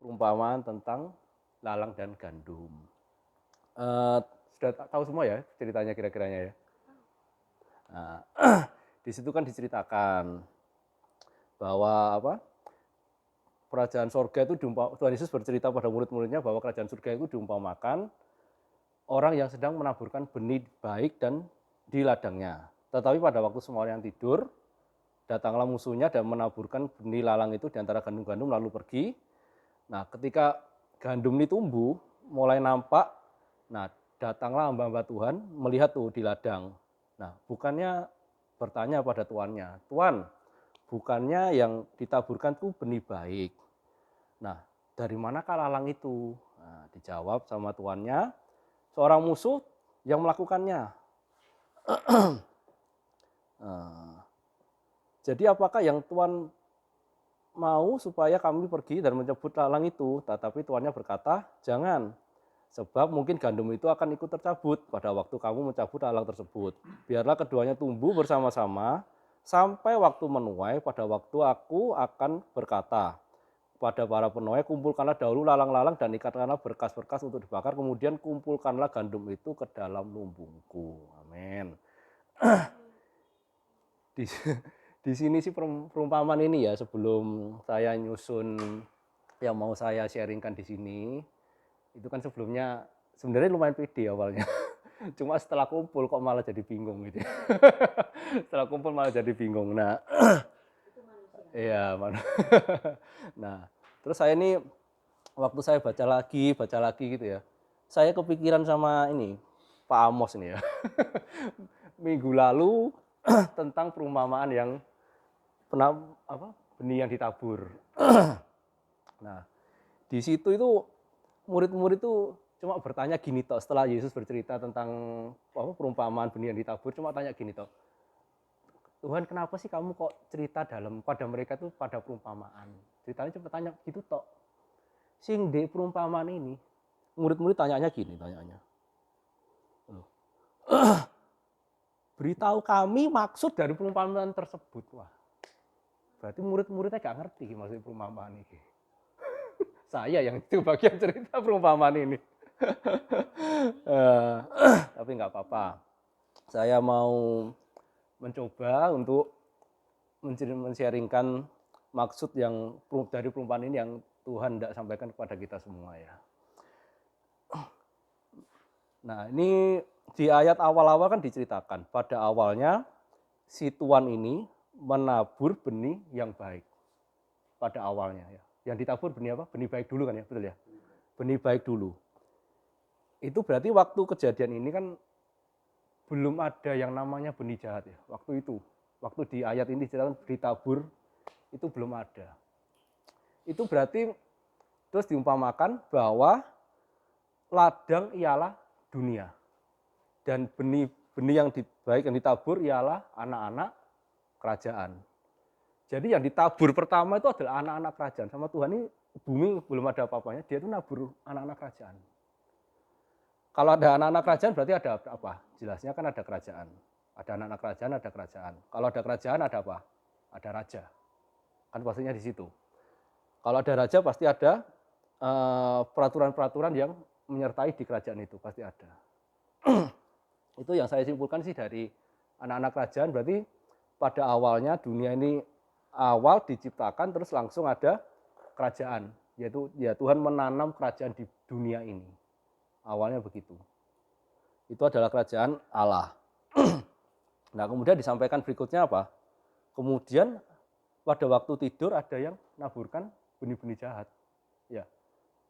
perumpamaan tentang lalang dan gandum. Sudah tahu semua ya ceritanya kira-kiranya ya. Nah, di situ kan diceritakan bahwa kerajaan surga itu Tuhan Yesus bercerita pada murid-muridnya bahwa kerajaan surga itu diumpamakan orang yang sedang menaburkan benih baik dan di ladangnya. Tetapi pada waktu semua orang yang tidur, datanglah musuhnya dan menaburkan benih lalang itu di antara gandum-gandum lalu pergi. Nah, ketika gandum ini tumbuh, mulai nampak, nah datanglah hamba-hamba Tuhan melihat tuh di ladang. Nah, bukannya bertanya pada tuannya, Tuan, bukannya yang ditaburkan tuh benih baik. Nah, dari manakah lalang itu? Nah, dijawab sama tuannya, seorang musuh yang melakukannya. Jadi apakah yang Tuan mau supaya kami pergi dan mencabut lalang itu? Tetapi tuannya berkata, jangan. Sebab mungkin gandum itu akan ikut tercabut pada waktu kamu mencabut lalang tersebut. Biarlah keduanya tumbuh bersama-sama sampai waktu menuai, pada waktu aku akan berkata pada para penuai, kumpulkanlah dahulu lalang-lalang dan ikatkanlah berkas-berkas untuk dibakar, kemudian kumpulkanlah gandum itu ke dalam lumbungku. Amin. Di sini sih perumpamaan ini ya, sebelum saya nyusun yang mau saya sharingkan di sini, itu kan sebelumnya sebenarnya lumayan pede awalnya. Cuma setelah kumpul kok malah jadi bingung gitu. Setelah kumpul malah jadi bingung. Nah, iya, nah, terus saya ini waktu saya baca lagi gitu ya, saya kepikiran sama ini Pak Amos ini ya. Minggu lalu tentang perumpamaan yang benih yang ditabur. Nah, di situ itu murid-murid itu cuma bertanya gini toh, setelah Yesus bercerita tentang perumpamaan benih yang ditabur, cuma tanya gini toh, Tuhan, kenapa sih kamu kok cerita pada mereka itu pada perumpamaan? Ceritanya cuma tanya gitu toh. Sing di perumpamaan ini, murid-murid tanyanya gini, beritahu kami maksud dari perumpamaan tersebut. Wah, berarti murid-muridnya gak ngerti maksud perumpamaan ini. Saya yang itu bagian cerita perumpamaan ini. Tapi nggak apa-apa. Saya mau mencoba untuk men-sharingkan maksud yang dari perumpamaan ini yang Tuhan tidak sampaikan kepada kita semua ya. Nah, ini di ayat awal-awal kan diceritakan, pada awalnya si tuan ini menabur benih yang baik. Pada awalnya ya. Yang ditabur benih apa? Benih baik dulu kan ya, betul ya? Benih baik dulu. Itu berarti waktu kejadian ini kan belum ada yang namanya benih jahat ya. Waktu itu, waktu di ayat ini diceritakan ditabur, itu belum ada. Itu berarti terus diumpamakan bahwa ladang ialah dunia. Dan benih yang baik yang ditabur ialah anak-anak kerajaan. Jadi yang ditabur pertama itu adalah anak-anak kerajaan. Sama Tuhan ini bumi belum ada apa-apanya, dia itu nabur anak-anak kerajaan. Kalau ada anak-anak kerajaan berarti ada apa? Jelasnya kan ada kerajaan. Ada anak-anak kerajaan, ada kerajaan. Kalau ada kerajaan ada apa? Ada raja. Kan pastinya di situ. Kalau ada raja pasti ada peraturan-peraturan yang menyertai di kerajaan itu, pasti ada. Itu yang saya simpulkan sih dari anak-anak kerajaan, berarti pada awalnya dunia ini awal diciptakan terus langsung ada kerajaan, yaitu ya Tuhan menanam kerajaan di dunia ini. Awalnya begitu. Itu adalah kerajaan Allah. Nah, kemudian disampaikan berikutnya apa? Kemudian pada waktu tidur ada yang naburkan benih-benih jahat. Ya,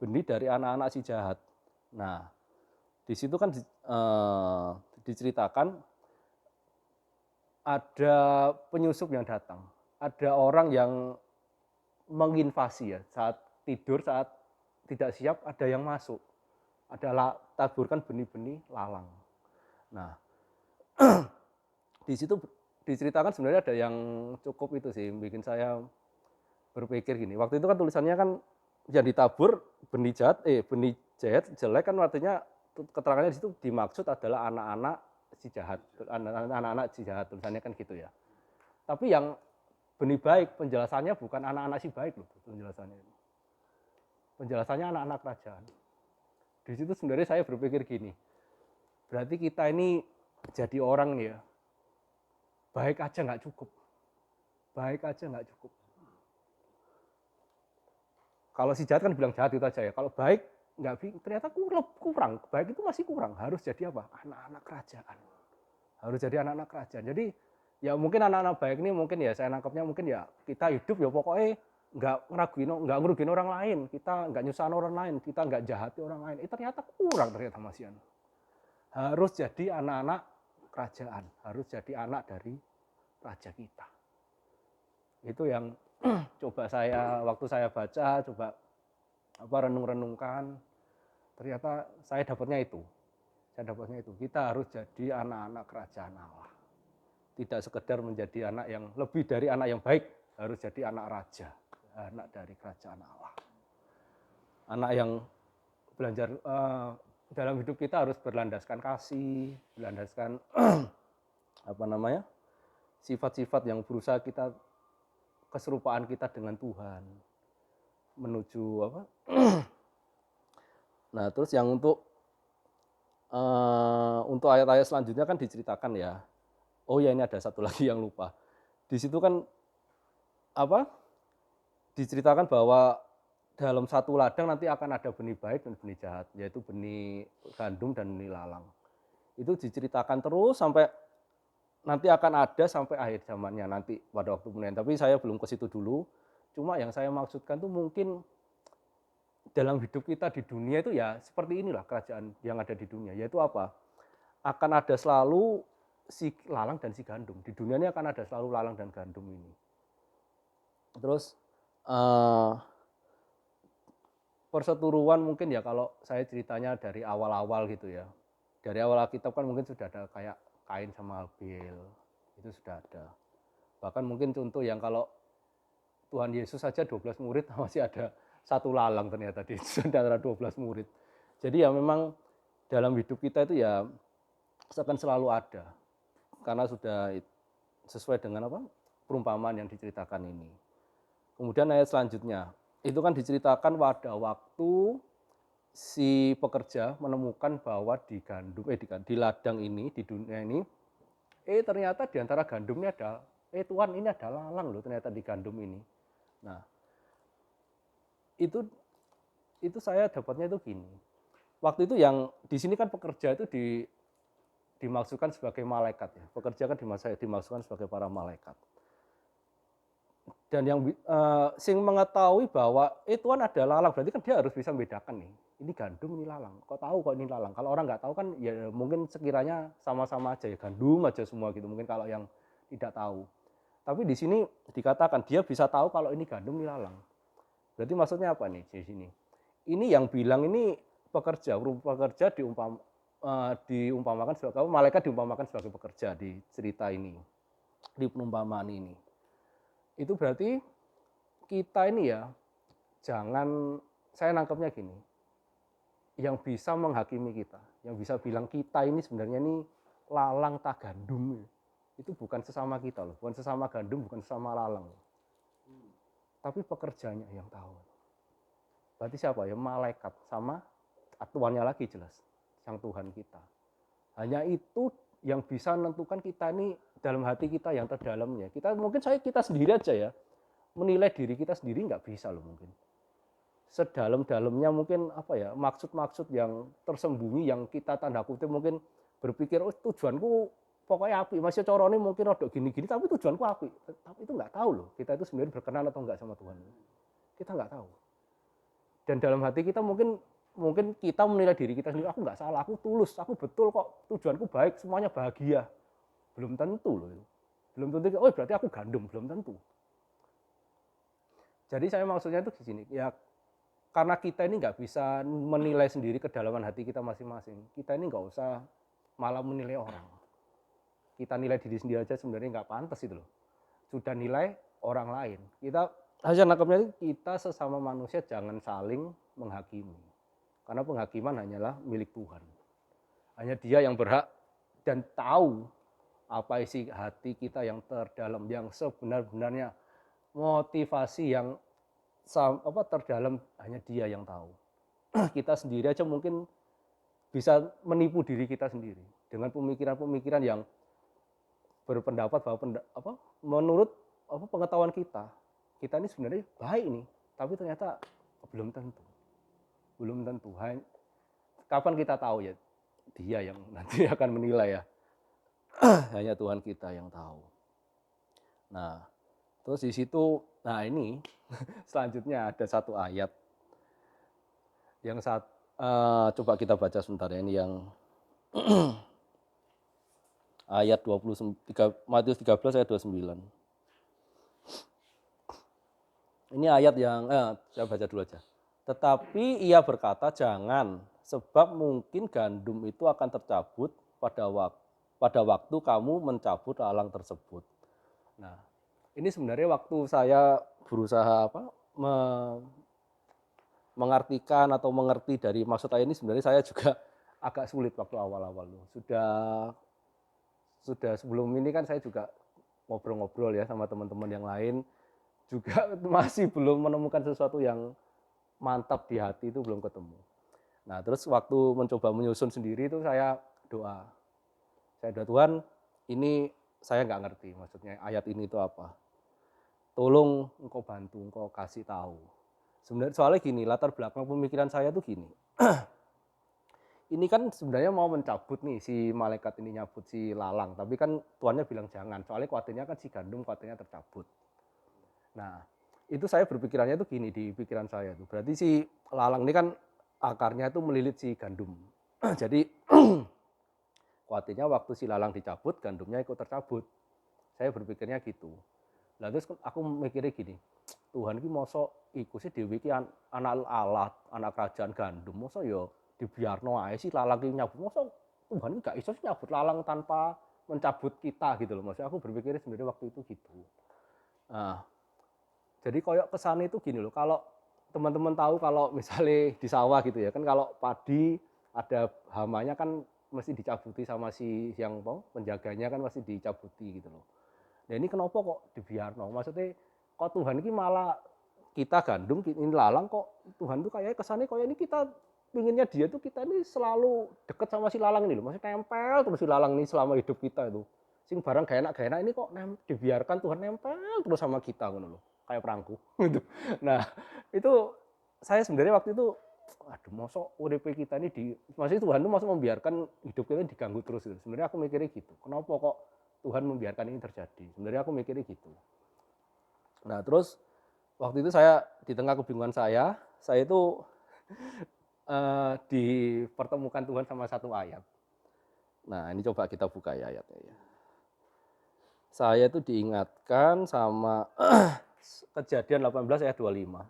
benih dari anak-anak si jahat. Nah, di situ kan diceritakan ada penyusup yang datang. Ada orang yang menginvasi ya, saat tidur, saat tidak siap ada yang masuk. Ada taburkan benih-benih lalang. Nah, di situ diceritakan sebenarnya ada yang cukup itu sih, bikin saya berpikir gini. Waktu itu kan tulisannya kan yang ditabur benih jahat, benih jahat jelek kan artinya keterangannya di situ dimaksud adalah anak-anak si jahat, anak-anak si jahat, tulisannya kan gitu ya. Tapi yang benih baik penjelasannya bukan anak-anak si baik loh penjelasannya. Penjelasannya anak-anak kerajaan. Di situ sebenarnya saya berpikir gini, berarti kita ini jadi orang nih ya, baik aja nggak cukup. Baik aja nggak cukup. Kalau si jahat kan bilang jahat itu aja ya. Kalau baik nggak, ternyata kurang. Baik itu masih kurang. Harus jadi apa? Anak-anak kerajaan. Harus jadi anak-anak kerajaan. Jadi ya mungkin anak-anak baik ini mungkin ya saya nangkepnya mungkin ya kita hidup ya pokoknya nggak ngerugiin orang lain. Kita nggak nyusahin orang lain. Kita nggak jahati orang lain. Ternyata kurang ternyata Mas Yan. Harus jadi anak-anak kerajaan. Harus jadi anak dari raja kita. Itu yang coba saya waktu saya baca, coba renung-renungkan, ternyata saya dapatnya itu. Kita harus jadi anak-anak kerajaan Allah. Tidak sekedar menjadi anak yang lebih dari anak yang baik, harus jadi anak raja, anak dari kerajaan Allah. Anak yang belajar dalam hidup kita harus berlandaskan kasih, berlandaskan sifat-sifat yang berusaha kita keserupaan kita dengan Tuhan menuju Nah, terus yang untuk ayat-ayat selanjutnya kan diceritakan ya. Oh ya, ini ada satu lagi yang lupa. Di situ kan diceritakan bahwa dalam satu ladang nanti akan ada benih baik dan benih jahat, yaitu benih gandum dan benih lalang. Itu diceritakan terus sampai nanti akan ada sampai akhir zamannya nanti pada waktu kemudian. Tapi saya belum ke situ dulu. Cuma yang saya maksudkan tuh mungkin dalam hidup kita di dunia itu ya seperti inilah kerajaan yang ada di dunia. Yaitu apa? Akan ada selalu si lalang dan si gandum. Di dunia ini akan ada selalu lalang dan gandum ini. Terus perseturuan mungkin ya kalau saya ceritanya dari awal-awal gitu ya. Dari awal Alkitab kan mungkin sudah ada kayak Kain sama Habel, itu sudah ada. Bahkan mungkin contoh yang kalau Tuhan Yesus saja 12 murid masih ada satu lalang ternyata di antara 12 murid. Jadi ya memang dalam hidup kita itu ya akan selalu ada. Karena sudah sesuai dengan perumpamaan yang diceritakan ini. Kemudian ayat selanjutnya, itu kan diceritakan pada waktu si pekerja menemukan bahwa di ladang ini, di dunia ini, ternyata di antara gandumnya ada, Tuhan ini ada lalang loh ternyata di gandum ini. Nah, itu saya dapatnya itu gini. Waktu itu yang di sini kan pekerja itu dimaksudkan sebagai malaikat ya. Pekerja kan dimaksudkan sebagai para malaikat. Dan yang sing mengetahui bahwa Tuhan ada lalang, berarti kan dia harus bisa membedakan nih. Ini gandum, ini lalang. Kok tahu kok ini lalang? Kalau orang nggak tahu kan ya mungkin sekiranya sama-sama aja ya, gandum aja semua gitu. Mungkin kalau yang tidak tahu. Tapi di sini dikatakan dia bisa tahu kalau ini gandum, ini lalang. Berarti maksudnya apa nih di sini? Ini yang bilang ini pekerja diumpamakan sebagai malaikat, diumpamakan sebagai pekerja di cerita ini, di perumpamaan ini. Itu berarti kita ini ya jangan, saya nangkepnya gini, yang bisa menghakimi kita, yang bisa bilang kita ini sebenarnya ini lalang tak gandum, itu bukan sesama kita loh, bukan sesama gandum, bukan sesama lalang loh. Tapi pekerjanya yang tahu. Berarti siapa ya? Malaikat sama atuannya lagi jelas, sang Tuhan kita. Hanya itu yang bisa menentukan kita ini dalam hati kita yang terdalamnya. Kita sendiri aja ya, menilai diri kita sendiri nggak bisa loh mungkin. Sedalam-dalamnya mungkin maksud-maksud yang tersembunyi yang kita tanda kutip mungkin berpikir tujuanku pokoknya api, masih corone mungkin rodok gini-gini tapi tujuanku api. Tapi itu nggak tahu loh, kita itu sebenarnya berkenan atau enggak sama Tuhan. Kita nggak tahu. Dan dalam hati kita mungkin kita menilai diri kita sendiri, aku nggak salah, aku tulus, aku betul kok, tujuanku baik, semuanya bahagia. Belum tentu loh. Belum tentu, berarti aku gandum, belum tentu. Jadi saya maksudnya itu di sini, ya karena kita ini nggak bisa menilai sendiri kedalaman hati kita masing-masing. Kita ini nggak usah malah menilai orang. Kita nilai diri sendiri aja sebenarnya nggak pantas itu loh. Sudah nilai orang lain. Kita hasil nangkepnya kita sesama manusia jangan saling menghakimi. Karena penghakiman hanyalah milik Tuhan. Hanya Dia yang berhak dan tahu apa isi hati kita yang terdalam, yang sebenar-benarnya, motivasi yang terdalam hanya Dia yang tahu. Kita sendiri aja mungkin bisa menipu diri kita sendiri dengan pemikiran-pemikiran yang berpendapat bahwa menurut pengetahuan kita ini sebenarnya baik nih, tapi ternyata belum tentu. Kapan kita tahu ya? Dia yang nanti akan menilai ya. Hanya Tuhan kita yang tahu. Nah, terus di situ, nah ini selanjutnya ada satu ayat yang coba kita baca sebentar ya, ini yang ayat 23, Matius 13 ayat 29. Ini ayat yang saya baca dulu aja. Tetapi ia berkata, jangan, sebab mungkin gandum itu akan tercabut pada waktu kamu mencabut lalang tersebut. Nah, ini sebenarnya waktu saya berusaha mengartikan atau mengerti dari maksud ayat ini, sebenarnya saya juga agak sulit waktu awal-awal. Sudah sebelum ini kan saya juga ngobrol-ngobrol ya sama teman-teman yang lain, juga masih belum menemukan sesuatu yang mantap di hati, itu belum ketemu. Nah, terus waktu mencoba menyusun sendiri itu saya doa. Tuhan, ini saya nggak ngerti maksudnya ayat ini itu apa. Tolong engkau bantu, engkau kasih tahu. Sebenarnya soalnya gini, latar belakang pemikiran saya tuh gini. Ini kan sebenarnya mau mencabut nih, si malaikat ini nyabut si lalang, tapi kan tuannya bilang jangan, soalnya khawatirnya kan si gandum khawatirnya tercabut. Nah, itu saya berpikirannya tuh gini di pikiran saya tuh. Berarti si lalang ini kan akarnya itu melilit si gandum. Jadi khawatirnya waktu si lalang dicabut, gandumnya ikut tercabut. Saya berpikirnya gitu. Lalu terus aku mikirnya gini, Tuhan ini mosok iku sih dewi ki anak Allah, anak kerajaan gandum, mosok yo dibiarno ae sih lalang ki nyabut, mosok Tuhan ini gak iso nyabut lalang tanpa mencabut kita gitu loh. Maksudnya aku berpikirnya sebenarnya waktu itu gitu. Nah, jadi koyok kesana itu gini loh, kalau teman-teman tahu kalau misalnya di sawah gitu ya, kan kalau padi ada hamanya kan mesti dicabuti sama si yang penjaganya kan mesti dicabuti gitu loh. Nah ini kenapa kok dibiarno? Maksudnya kok Tuhan ini malah kita gandum, ini lalang, kok Tuhan tuh kayak kesannya kayak ini kita pinginnya dia tuh kita ini selalu deket sama si lalang ini loh. Maksudnya nempel terus si lalang ini selama hidup kita itu. Sing barang gak enak ini kok dibiarkan Tuhan nempel terus sama kita gitu loh. Kayak perangku gitu. Nah itu saya sebenarnya waktu itu aduh mosok UDP kita ini maksudnya Tuhan tuh mosok membiarkan hidup kita diganggu terus gitu. Sebenarnya aku mikirnya gitu. Kenapa kok Tuhan membiarkan ini terjadi? Sebenarnya aku mikirnya gitu. Nah terus waktu itu saya di tengah kebingungan saya itu dipertemukan Tuhan sama satu ayat. Nah ini coba kita buka ya ayatnya ya. Saya itu diingatkan sama Kejadian 18 ayat 25.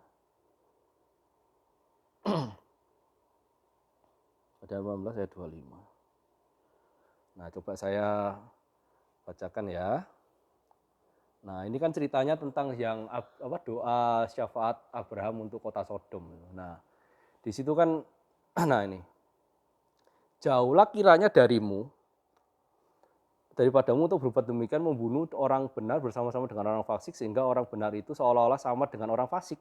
Kejadian 18 ayat 25. Nah coba saya bacakan ya. Nah ini kan ceritanya tentang yang doa syafaat Abraham untuk kota Sodom. Nah di situ kan, nah ini, jauhlah kiranya daripadamu untuk berbuat demikian, membunuh orang benar bersama-sama dengan orang fasik, sehingga orang benar itu seolah-olah sama dengan orang fasik.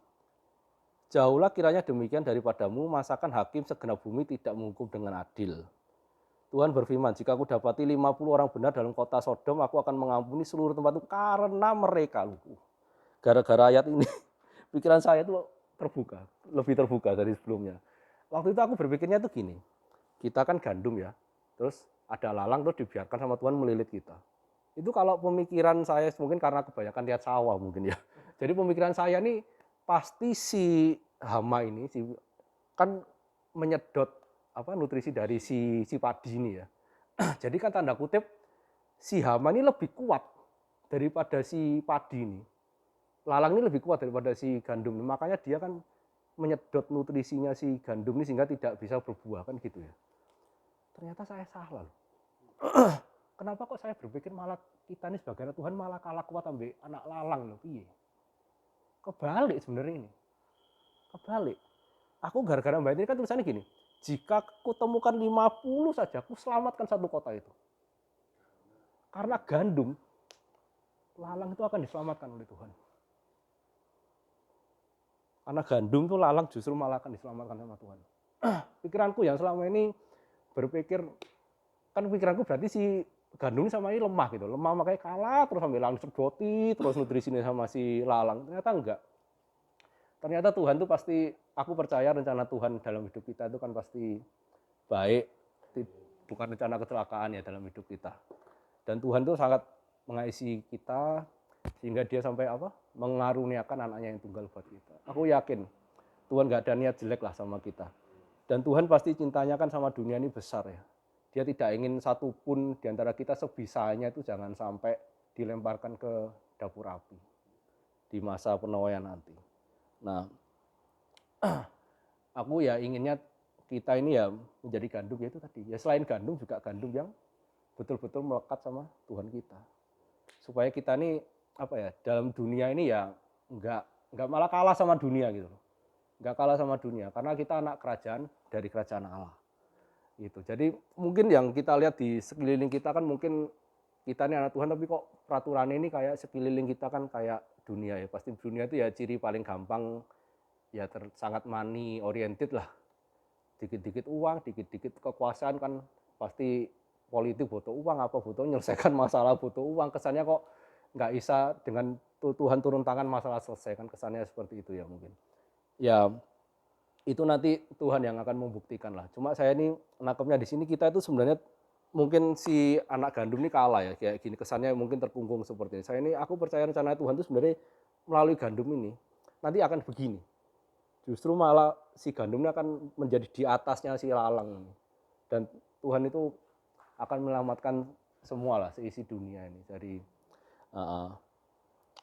Jauhlah kiranya demikian daripadamu, masakan hakim segenap bumi tidak menghukum dengan adil. Tuhan berfirman, jika aku dapati 50 orang benar dalam kota Sodom, aku akan mengampuni seluruh tempat itu karena mereka. Gara-gara ayat ini, pikiran saya itu lebih terbuka dari sebelumnya. Waktu itu aku berpikirnya tuh gini, kita kan gandum ya, terus ada lalang terus dibiarkan sama Tuhan melilit kita. Itu kalau pemikiran saya mungkin karena kebanyakan lihat sawah mungkin ya. Jadi pemikiran saya nih pasti si hama ini kan menyedot nutrisi dari si padi ini ya. Jadi kan tanda kutip si hama ini lebih kuat daripada si padi ini. Lalang ini lebih kuat daripada si gandum. Makanya dia kan menyedot nutrisinya si gandum ini sehingga tidak bisa berbuah kan gitu ya. Ternyata saya salah loh. Kenapa kok saya berpikir malah kita ini sebagai anak Tuhan malah kalah kuat sampai anak lalang loh, piye? Kebalik sebenarnya ini. Kebalik. Aku gara-gara Mbak ini kan tulisannya gini, jika aku temukan 50 saja, aku selamatkan satu kota itu. Karena gandum, lalang itu akan diselamatkan oleh Tuhan. Karena gandum tuh lalang justru malah akan diselamatkan sama Tuhan. Pikiranku yang selama ini berpikir, kan pikiranku berarti si gandum sama ini lemah gitu, lemah makanya kalah terus sambil langsung sedoti terus nutrisinya sama si lalang. Ternyata enggak. Ternyata Tuhan tuh pasti, aku percaya rencana Tuhan dalam hidup kita itu kan pasti baik, bukan rencana kecelakaan ya dalam hidup kita. Dan Tuhan tuh sangat mengasihi kita sehingga dia sampai mengaruniakan anaknya yang tunggal buat kita. Aku yakin Tuhan gak ada niat jelek lah sama kita. Dan Tuhan pasti cintanya kan sama dunia ini besar ya. Dia tidak ingin satupun di antara kita sebisanya itu jangan sampai dilemparkan ke dapur api di masa penuaian nanti. Nah, aku ya inginnya kita ini ya menjadi gandum ya itu tadi. Ya selain gandum juga gandum yang betul-betul melekat sama Tuhan kita. Supaya kita ini dalam dunia ini ya enggak malah kalah sama dunia gitu loh. Enggak kalah sama dunia karena kita anak kerajaan dari kerajaan Allah. Gitu. Jadi mungkin yang kita lihat di sekeliling kita kan mungkin kita ini anak Tuhan tapi kok peraturan ini kayak sekeliling kita kan kayak dunia ya. Pasti dunia itu ya ciri paling gampang ya sangat money oriented lah. Dikit-dikit uang, dikit-dikit kekuasaan kan pasti politik butuh uang, apa butuh menyelesaikan masalah butuh uang. Kesannya kok nggak bisa dengan Tuhan turun tangan masalah selesai kan, kesannya seperti itu ya mungkin. Ya itu nanti Tuhan yang akan membuktikan lah. Cuma saya ini nangkepnya di sini kita itu sebenarnya mungkin si anak gandum ini kalah ya kayak gini, kesannya mungkin terkungkung seperti ini. Saya ini aku percaya rencana Tuhan itu sebenarnya melalui gandum ini nanti akan begini. Justru malah si gandumnya akan menjadi di atasnya si lalang. Dan Tuhan itu akan menyelamatkan semua lah seisi dunia ini. Jadi,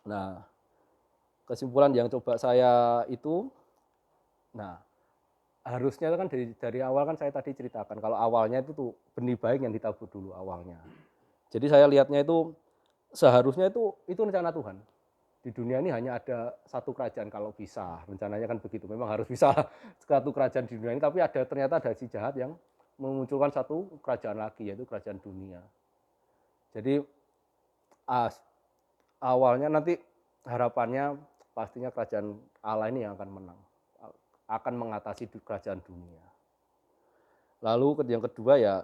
nah kesimpulan yang coba saya itu, nah harusnya kan dari awal kan saya tadi ceritakan kalau awalnya itu tuh benih baik yang ditabur dulu awalnya. Jadi saya lihatnya itu seharusnya itu rencana Tuhan. Di dunia ini hanya ada satu kerajaan kalau bisa, rencananya kan begitu. Memang harus bisa satu kerajaan di dunia ini, tapi ternyata ada si jahat yang memunculkan satu kerajaan lagi, yaitu kerajaan dunia. Jadi awalnya nanti harapannya pastinya kerajaan Allah ini yang akan menang, akan mengatasi kerajaan dunia. Lalu yang kedua ya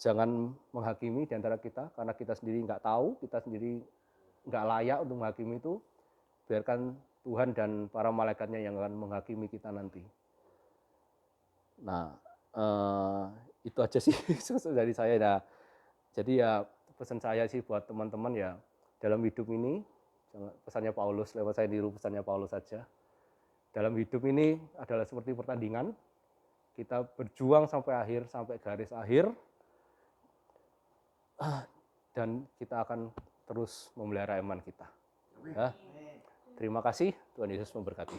jangan menghakimi di antara kita, karena kita sendiri nggak tahu, kita sendiri nggak layak untuk menghakimi itu. Biarkan Tuhan dan para malaikatnya yang akan menghakimi kita nanti. Nah, itu aja sih dari saya. Nah, jadi ya pesan saya sih buat teman-teman ya dalam hidup ini, pesannya Paulus, lewat saya niru pesannya Paulus saja. Dalam hidup ini adalah seperti pertandingan, kita berjuang sampai akhir, sampai garis akhir, dan kita akan terus memelihara iman kita. Ya. Terima kasih, Tuhan Yesus memberkati.